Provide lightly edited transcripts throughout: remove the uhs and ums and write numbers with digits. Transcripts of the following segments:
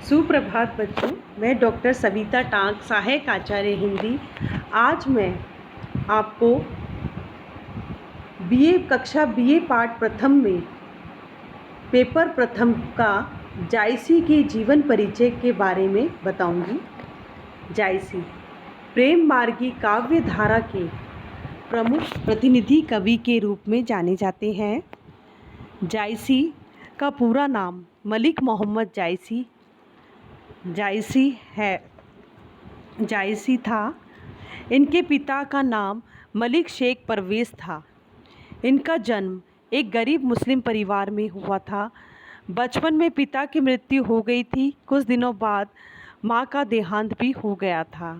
सुप्रभात बच्चों। मैं डॉक्टर सविता टांक, सहायक आचार्य हिंदी। आज मैं आपको कक्षा बीए पाठ प्रथम में पेपर प्रथम का जायसी के जीवन परिचय के बारे में बताऊंगी। जायसी प्रेम मार्गी काव्य धारा के प्रमुख प्रतिनिधि कवि के रूप में जाने जाते हैं। जायसी का पूरा नाम मलिक मोहम्मद जायसी था। इनके पिता का नाम मलिक शेख परवेज़ था। इनका जन्म एक गरीब मुस्लिम परिवार में हुआ था। बचपन में पिता की मृत्यु हो गई थी। कुछ दिनों बाद माँ का देहांत भी हो गया था।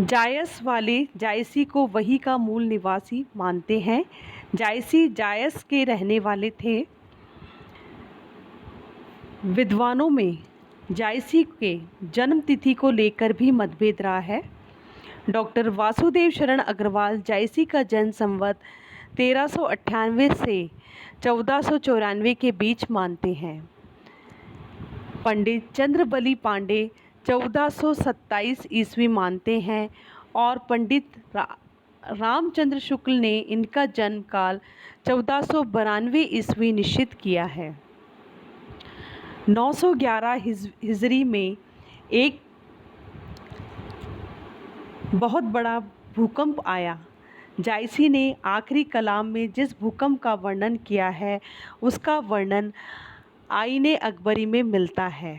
जायस वाले जायसी को वही का मूल निवासी मानते हैं। जायसी जायस के रहने वाले थे। विद्वानों में जायसी के जन्म तिथि को लेकर भी मतभेद रहा है। डॉक्टर वासुदेव शरण अग्रवाल जायसी का जन्म संवत 1398 से 1494 के बीच मानते हैं। पंडित चंद्रबली पांडे 1427 ईस्वी मानते हैं और पंडित रामचंद्र शुक्ल ने इनका जन्म काल 1492 ईस्वी निश्चित किया है। 911 हिजरी में एक बहुत बड़ा भूकंप आया। जायसी ने आखिरी कलाम में जिस भूकंप का वर्णन किया है उसका वर्णन आईने अकबरी में मिलता है।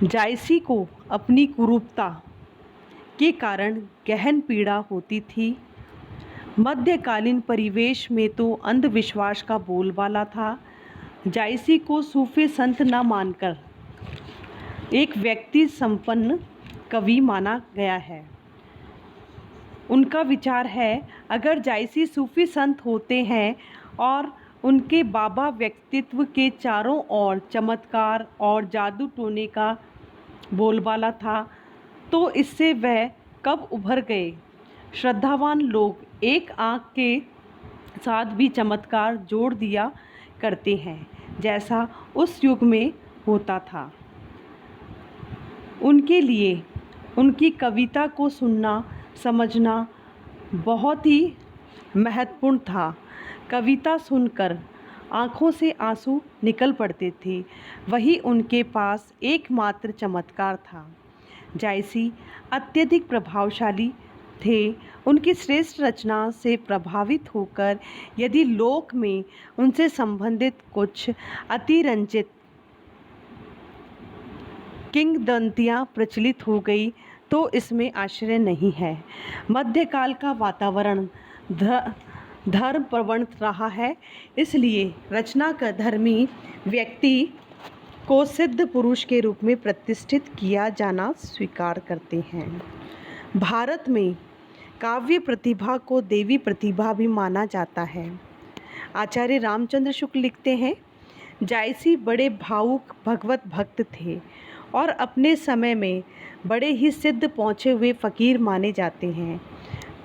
जायसी को अपनी कुरूपता के कारण गहन पीड़ा होती थी। मध्यकालीन परिवेश में तो अंधविश्वास का बोलबाला था। जायसी को सूफी संत न मानकर एक व्यक्ति संपन्न कवि माना गया है। उनका विचार है, अगर जायसी सूफी संत होते हैं और उनके बाबा व्यक्तित्व के चारों ओर चमत्कार और जादू टोने का बोलबाला था, तो इससे वह कब उभर गए। श्रद्धावान लोग एक आँख के साथ भी चमत्कार जोड़ दिया करते हैं, जैसा उस युग में होता था। उनके लिए उनकी कविता को सुनना समझना बहुत ही महत्वपूर्ण था। कविता सुनकर आँखों से आंसू निकल पड़ते थे। वही उनके पास एकमात्र चमत्कार था। जायसी अत्यधिक प्रभावशाली थे। उनकी श्रेष्ठ रचना से प्रभावित होकर यदि लोक में उनसे संबंधित कुछ अतिरंजित किंवदंतियाँ प्रचलित हो गई तो इसमें आश्चर्य नहीं है। मध्यकाल का वातावरण धर्म प्रवण रहा है, इसलिए रचना का धर्मी व्यक्ति को सिद्ध पुरुष के रूप में प्रतिष्ठित किया जाना स्वीकार करते हैं। भारत में काव्य प्रतिभा को देवी प्रतिभा भी माना जाता है। आचार्य रामचंद्र शुक्ल लिखते हैं, जायसी बड़े भावुक भगवत भक्त थे और अपने समय में बड़े ही सिद्ध पहुँचे हुए फ़कीर माने जाते हैं,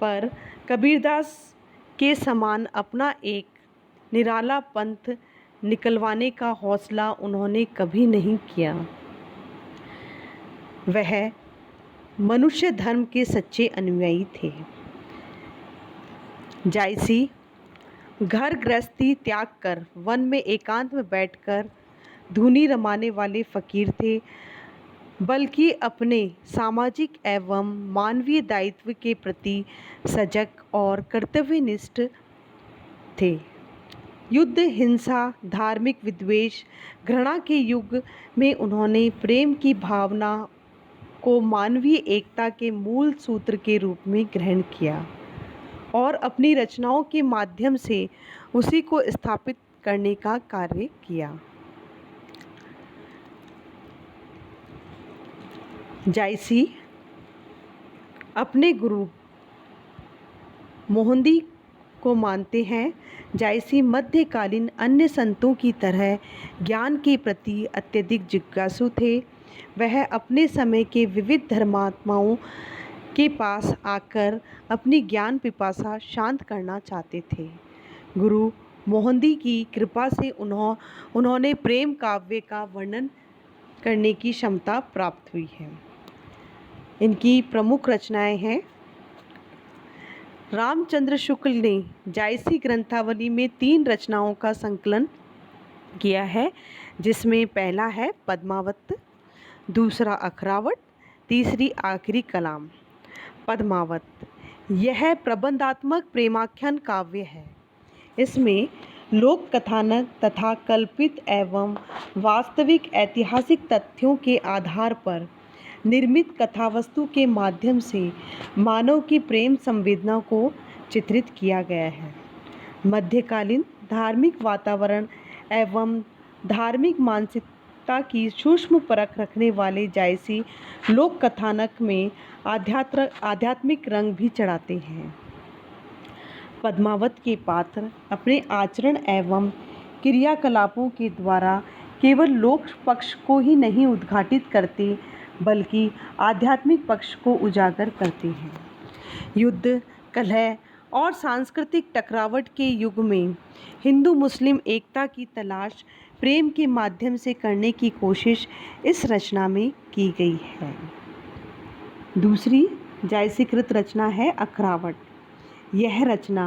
पर कबीरदास के समान अपना एक निराला पंथ निकलवाने का हौसला उन्होंने कभी नहीं किया। वह मनुष्य धर्म के सच्चे अनुयायी थे। जायसी घर गृहस्थी त्याग कर वन में एकांत में बैठकर धुनी रमाने वाले फ़कीर थे, बल्कि अपने सामाजिक एवं मानवीय दायित्व के प्रति सजग और कर्तव्यनिष्ठ थे। युद्ध, हिंसा, धार्मिक विद्वेष, घृणा के युग में उन्होंने प्रेम की भावना को मानवीय एकता के मूल सूत्र के रूप में ग्रहण किया और अपनी रचनाओं के माध्यम से उसी को स्थापित करने का कार्य किया। जायसी अपने गुरु मोहंदी को मानते हैं। जायसी मध्यकालीन अन्य संतों की तरह ज्ञान के प्रति अत्यधिक जिज्ञासु थे। वह अपने समय के विविध धर्मात्माओं के पास आकर अपनी ज्ञान पिपासा शांत करना चाहते थे। गुरु मोहंदी की कृपा से उन्होंने प्रेम काव्य का वर्णन करने की क्षमता प्राप्त हुई है। इनकी प्रमुख रचनाएं हैं। रामचंद्र शुक्ल ने जायसी ग्रंथावली में 3 रचनाओं का संकलन किया है, जिसमें पहला है पद्मावत, दूसरा अखरावट, तीसरी आखिरी कलाम। पद्मावत यह प्रबंधात्मक प्रेमाख्यान काव्य है। इसमें लोक कथानक तथा कल्पित एवं वास्तविक ऐतिहासिक तथ्यों के आधार पर निर्मित कथावस्तु के माध्यम से मानव की प्रेम संवेदना को चित्रित किया गया है। मध्यकालीन धार्मिक वातावरण एवं धार्मिक मानसिकता की सूक्ष्म परख रखने वाले जायसी लोक कथानक में आध्यात्मिक रंग भी चढ़ाते हैं। पद्मावत के पात्र अपने आचरण एवं क्रियाकलापों के द्वारा केवल लोक पक्ष को ही नहीं उद्घाटित करते, बल्कि आध्यात्मिक पक्ष को उजागर करते हैं। युद्ध, कलह और सांस्कृतिक टकरावट के युग में हिंदू मुस्लिम एकता की तलाश प्रेम के माध्यम से करने की कोशिश इस रचना में की गई है। दूसरी जायसीकृत रचना है अखरावट। यह रचना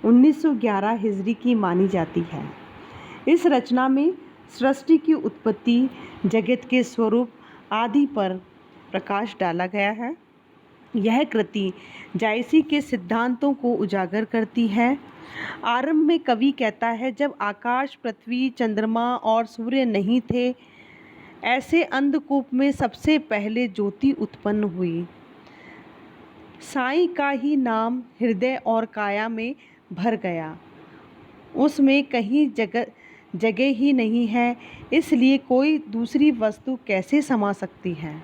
1911 हिजरी की मानी जाती है। इस रचना में सृष्टि की उत्पत्ति, जगत के स्वरूप आदि पर प्रकाश डाला गया है। यह कृति जायसी के सिद्धांतों को उजागर करती है। आरंभ में कवि कहता है, जब आकाश, पृथ्वी, चंद्रमा और सूर्य नहीं थे, ऐसे अंधकूप में सबसे पहले ज्योति उत्पन्न हुई। साईं का ही नाम हृदय और काया में भर गया। उसमें कहीं जगह ही नहीं है, इसलिए कोई दूसरी वस्तु कैसे समा सकती है।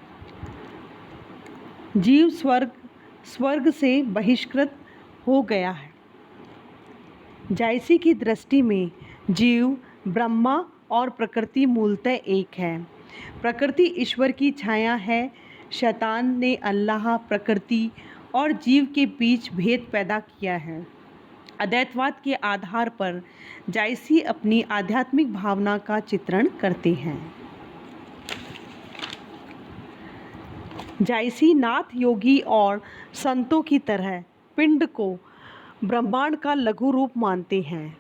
जीव स्वर्ग से बहिष्कृत हो गया है। जायसी की दृष्टि में जीव, ब्रह्मा और प्रकृति मूलतः एक है। प्रकृति ईश्वर की छाया है। शैतान ने अल्लाह, प्रकृति और जीव के बीच भेद पैदा किया है। अद्वैतवाद के आधार पर जायसी अपनी आध्यात्मिक भावना का चित्रण करते हैं। जायसी नाथ योगी और संतों की तरह पिंड को ब्रह्मांड का लघु रूप मानते हैं।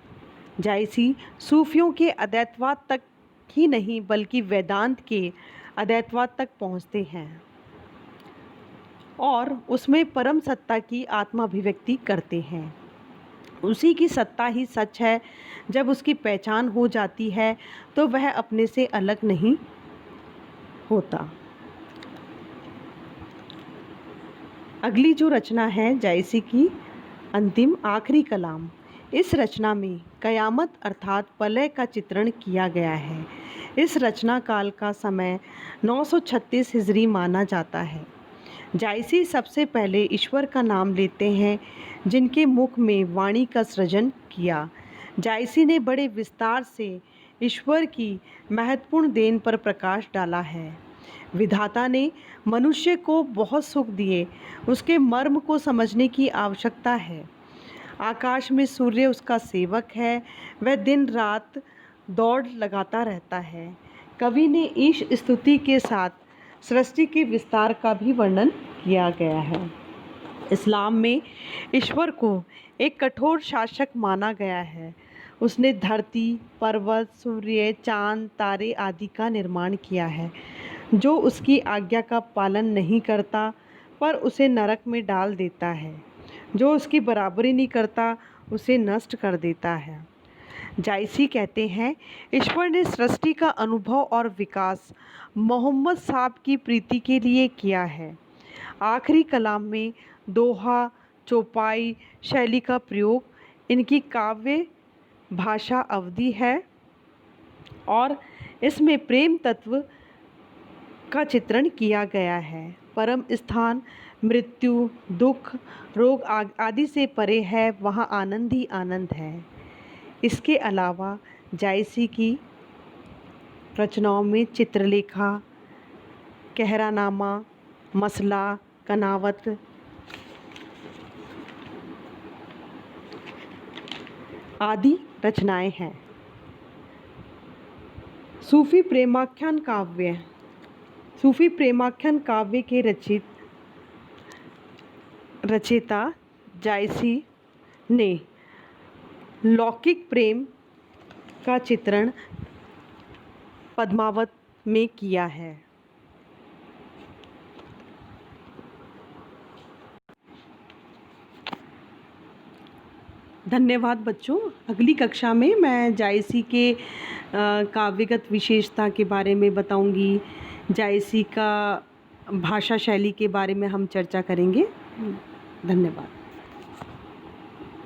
जायसी सूफियों के अद्वैतवाद तक ही नहीं, बल्कि वेदांत के अद्वैतवाद तक पहुँचते हैं और उसमें परम सत्ता की आत्माभिव्यक्ति करते हैं। उसी की सत्ता ही सच है। जब उसकी पहचान हो जाती है तो वह अपने से अलग नहीं होता। अगली जो रचना है जायसी की अंतिम आखिरी कलाम। इस रचना में कयामत अर्थात प्रलय का चित्रण किया गया है। इस रचना काल का समय 936 हिजरी माना जाता है। जायसी सबसे पहले ईश्वर का नाम लेते हैं, जिनके मुख में वाणी का सृजन किया। जायसी ने बड़े विस्तार से ईश्वर की महत्वपूर्ण देन पर प्रकाश डाला है। विधाता ने मनुष्य को बहुत सुख दिए, उसके मर्म को समझने की आवश्यकता है। आकाश में सूर्य उसका सेवक है, वह दिन रात दौड़ लगाता रहता है। कवि ने ईश स्तुति के साथ सृष्टि के विस्तार का भी वर्णन किया गया है। इस्लाम में ईश्वर को एक कठोर शासक माना गया है। उसने धरती, पर्वत, सूर्य, चांद, तारे आदि का निर्माण किया है। जो उसकी आज्ञा का पालन नहीं करता, पर उसे नरक में डाल देता है। जो उसकी बराबरी नहीं करता, उसे नष्ट कर देता है। जायसी कहते हैं, ईश्वर ने सृष्टि का अनुभव और विकास मोहम्मद साहब की प्रीति के लिए किया है। आखिरी कलाम में दोहा, चौपाई शैली का प्रयोग इनकी काव्य भाषा अवधि है और इसमें प्रेम तत्व का चित्रण किया गया है। परम स्थान मृत्यु, दुख, रोग आदि से परे है, वहाँ आनंद ही आनंद है। इसके अलावा जायसी की रचनाओं में चित्रलेखा, कहरानामा, मसला, कनावत आदि रचनाएं हैं। सूफी प्रेमाख्यान काव्य के रचयिता जायसी ने लौकिक प्रेम का चित्रण पद्मावत में किया है। धन्यवाद बच्चों। अगली कक्षा में मैं जायसी के काव्यगत विशेषता के बारे में बताऊंगी। जायसी का भाषा शैली के बारे में हम चर्चा करेंगे। धन्यवाद।